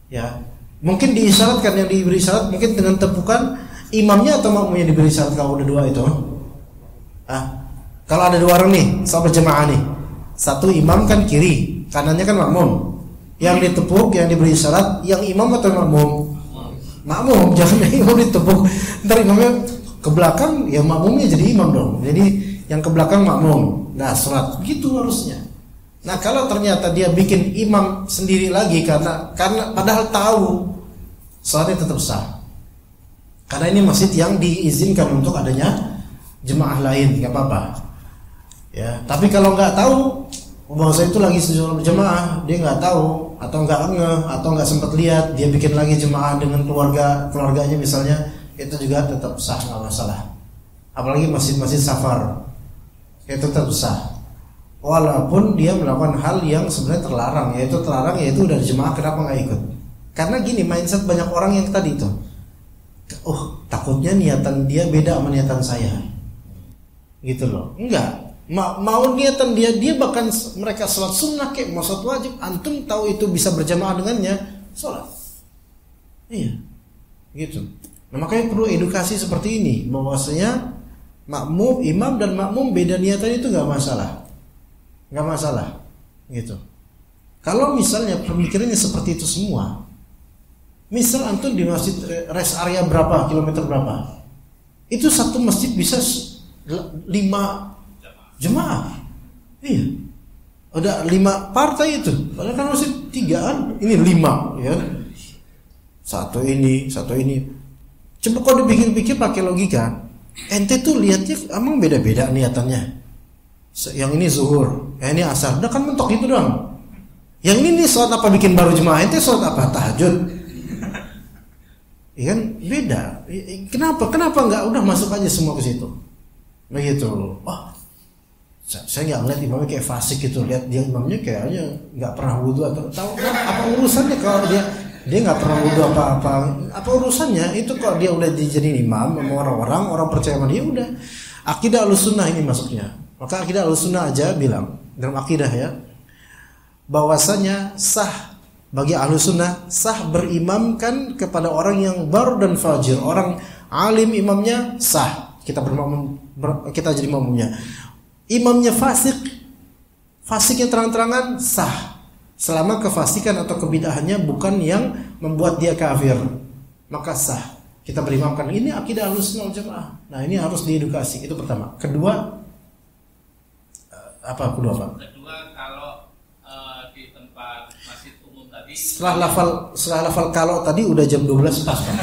Ya, mungkin diisyaratkan, yang diberi syarat mungkin dengan tepukan imamnya atau makmumnya diberi syarat kalau udah 2 itu. Kalau ada 2 orang nih, sahabat berjemaah nih, satu imam kan kiri, kanannya kan makmum. Yang ditepuk, yang diberi syarat, yang imam atau makmum? Makmum, jangan imam ditepuk. Ntar imamnya ke belakang, ya makmumnya jadi imam dong. Jadi yang ke belakang makmum. Nah, sholat gitu harusnya. Nah, kalau ternyata dia bikin imam sendiri lagi karena padahal tahu, sholatnya tetap sah. Karena ini masjid yang diizinkan untuk adanya jemaah lain, nggak apa-apa. Ya, tapi kalau nggak tahu bahwa itu lagi sholat berjemaah, dia nggak tahu atau nggak ngeh atau nggak sempat lihat, dia bikin lagi jemaah dengan keluarganya misalnya, itu juga tetap sah, nggak masalah. Apalagi masjid-masjid safar, itu tetap sah. Walaupun dia melakukan hal yang sebenarnya terlarang, yaitu dari jemaah, kenapa nggak ikut? Karena gini, mindset banyak orang yang tadi itu, takutnya niatan dia beda sama niatan saya, gitu loh. Enggak, mau niatan dia bahkan mereka sholat sunnah kayak mau sholat wajib, antum tahu itu bisa berjamaah dengannya, sholat. Iya, gitu. Nah, makanya perlu edukasi seperti ini, bahwasanya makmum, imam dan makmum beda niatan itu nggak masalah, gitu. Kalau misalnya pemikirannya seperti itu semua, misal antum di masjid rest area berapa, kilometer berapa, itu satu masjid bisa 5 jemaah, iya, ada 5 partai itu. Padahal kan masjid 3-an, ini 5, ya. Satu ini. Coba kalau dipikir-pikir pakai logika, ente tuh lihatnya emang beda-beda niatannya. Yang ini zuhur, ini asar, udah kan mentok gitu doang. Yang ini nih sholat apa bikin baru jemaah, ente sholat apa tahajud? Iya kan beda. Kenapa nggak udah masuk aja semua ke situ? Begitu. Saya nggak ngeliat imamnya kayak fasik gitu. Lihat dia imamnya kayaknya nggak pernah wudu atau tahu apa urusannya kalau dia nggak pernah wudu apa urusannya itu kalau dia udah dijadiin imam sama orang percaya sama dia, udah akidah Ahlussunnah ini masuknya. Maka akidah Ahlussunnah aja bilang dalam akidah ya, bahwasanya sah bagi Ahlussunnah sah berimamkan kepada orang yang bar dan fajir. Orang alim imamnya sah, kita jadi makmumnya. Imamnya fasiknya terang-terangan sah, selama kefasikan atau kebidahannya bukan yang membuat dia kafir, maka sah kita berimamkan. Ini akidah Ahlussunnah wal Jamaah. Nah, ini harus diedukasi. Itu pertama. Kedua, Pak? Kedua, kalau di tempat masjid umum tadi, setelah lafal kalau tadi udah jam 12 pas, Pak.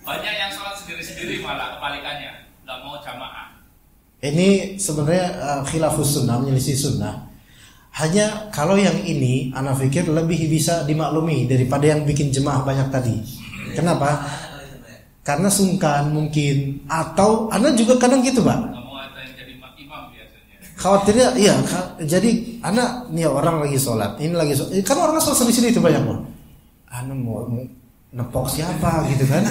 Banyak yang sholat sendiri-sendiri, malah kebalikannya, nggak mau jamaah. Ini sebenarnya khilafus sunnah, menyelisih sunnah. Hanya kalau yang ini, ana pikir lebih bisa dimaklumi daripada yang bikin jemaah banyak tadi. Kenapa? Karena sungkan mungkin, atau ana juga kadang gitu, Pak. Nggak mau ada yang jadi imam biasanya. Khawatirnya, iya. Jadi ana nih orang lagi sholat, ini lagi sholat. Kan orang sholat sendiri itu banyak, Pak. Ana mau nepok siapa gitu kan?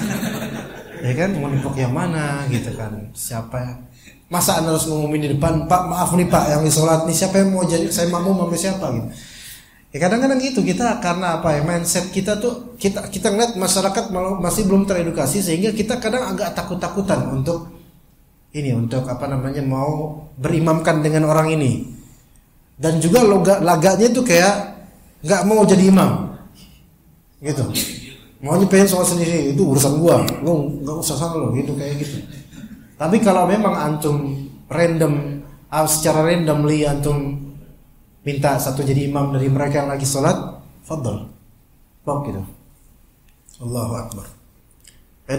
Ya kan, mau nepok yang mana gitu kan? Siapa? Masa anda harus ngumumin di depan, Pak maaf nih Pak yang di sholat nih, siapa yang mau jadi saya makmum sama siapa gitu? Ya kadang-kadang gitu kita, karena apa ya, mindset kita tuh kita ngeliat masyarakat masih belum teredukasi sehingga kita kadang agak takut-takutan untuk ini untuk mau berimamkan dengan orang ini. Dan juga lagaknya itu kayak nggak mau jadi imam, gitu. Maunya pengen sholat sendiri, itu urusan gua, lu nggak usah sana lo, gitu kayak gitu. Tapi kalau memang antum secara randomly antum minta satu jadi imam dari mereka yang lagi sholat, fadl, gitu. Allahu Akbar.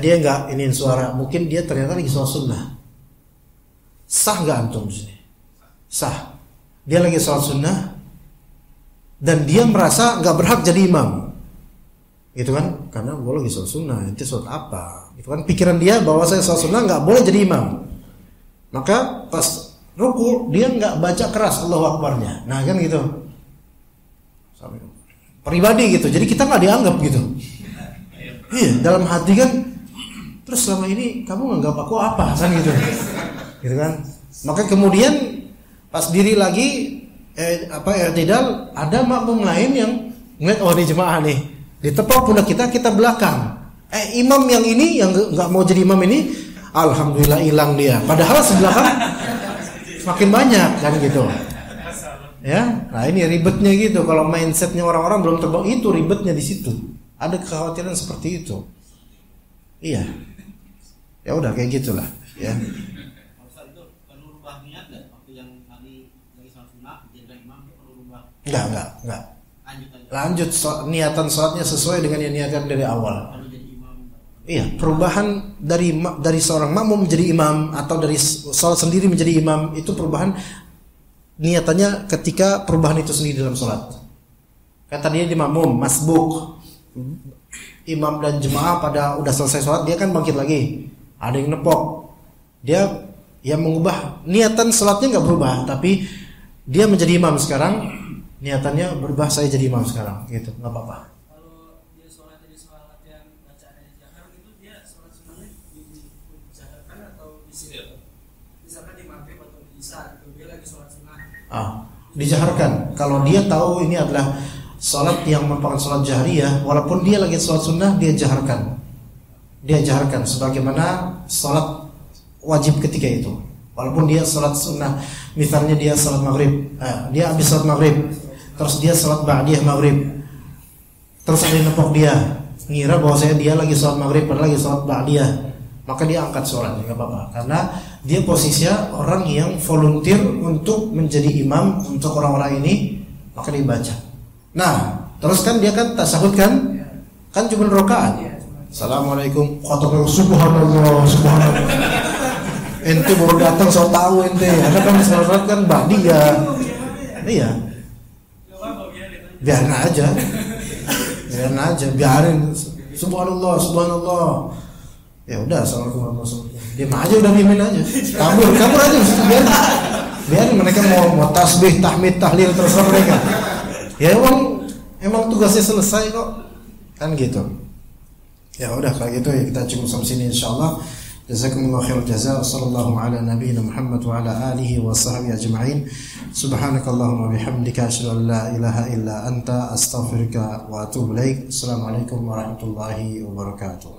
Dia nggak iniin suara, mungkin dia ternyata lagi sholat sunnah. Sah nggak antum di sini? Sah. Dia lagi sholat sunnah dan dia merasa nggak berhak jadi imam, gitu kan? Karena gue lagi sholat sunnah, nanti sholat apa? Gitu kan? Pikiran dia bahwa saya sholat sunnah nggak boleh jadi imam. Maka pas ruku dia nggak baca keras Allahu Akbarnya, nah kan gitu. Pribadi gitu, jadi kita nggak dianggap gitu. Iya, dalam hati kan. Terus selama ini kamu nganggap aku apa kan gitu, gitu kan? Maka kemudian pas diri lagi i'tidal, ada makmum lain yang ngeliat, oh ini jemaah nih, ditepok pundak kita belakang. Imam yang ini yang nggak mau jadi imam ini, alhamdulillah hilang dia. Padahal sebelah kan semakin banyak kan gitu. Ya, nah ini ribetnya gitu. Kalau mindsetnya orang-orang belum terbangun, itu ribetnya di situ. Ada kekhawatiran seperti itu. Iya. Ya udah kayak gitulah. Ya. Enggak. Lanjut niatan sholatnya sesuai dengan yang niatan dari awal. Iya, perubahan dari seorang makmum menjadi imam atau dari sholat sendiri menjadi imam, itu perubahan niatannya ketika perubahan itu sendiri dalam sholat. Kata dia di makmum masbuk, imam dan jemaah pada udah selesai sholat, dia kan bangkit lagi, ada yang nepok, dia yang mengubah niatan sholatnya nggak berubah, tapi dia menjadi imam sekarang. Niatannya berubah, saya jadi imam sekarang, gitu, nggak apa-apa. Kalau dia sholat yang bacaannya jahar itu, dia sholat sunnahnya dijaharkan atau disir? Misalkan di maghrib atau di isya, dia lagi sholat sunnah. Dijaharkan. Kalau dia tahu ini adalah sholat yang merupakan sholat jahriyah, walaupun dia lagi sholat sunnah, dia jaharkan. Dia jaharkan sebagaimana sholat wajib ketika itu. Walaupun dia sholat sunnah, misalnya dia sholat maghrib, dia habis sholat maghrib, terus dia sholat ba'diyah maghrib, terus ada yang nepok dia, ngira bahwa dia lagi sholat maghrib padahal lagi sholat ba'diyah, maka dia angkat sholatnya, nggak apa-apa, karena dia posisinya orang yang volunteer untuk menjadi imam untuk orang-orang ini, maka dia baca. Nah, terus kan dia kan tasyahud kan cuma rakaat. Assalamualaikum, subhanallah. Ente baru datang so tahu ente, karena kan sholat kan ba'diyah. Iya. Biarin aja, biarin. Subhanallah. Ya udah, assalamualaikum. Diam aja, udah diemin aja. Kabur aja, biarin mereka mau tasbih, tahmid, tahlil terserah mereka. Ya emang tugasnya selesai kok, kan gitu. Ya udah kalau gitu ya kita cukup sampai sini insyaallah. Jazakumullahu khairal jazaa. Sallallahu ala nabiyyina Muhammad wa ala alihi wa sahbihi ajma'in. Subhanakallahumma bihamdika asyhadu an la ilaha illa anta astaghfiruka wa atubu ilaik. Assalamualaikum warahmatullahi wabarakatuh.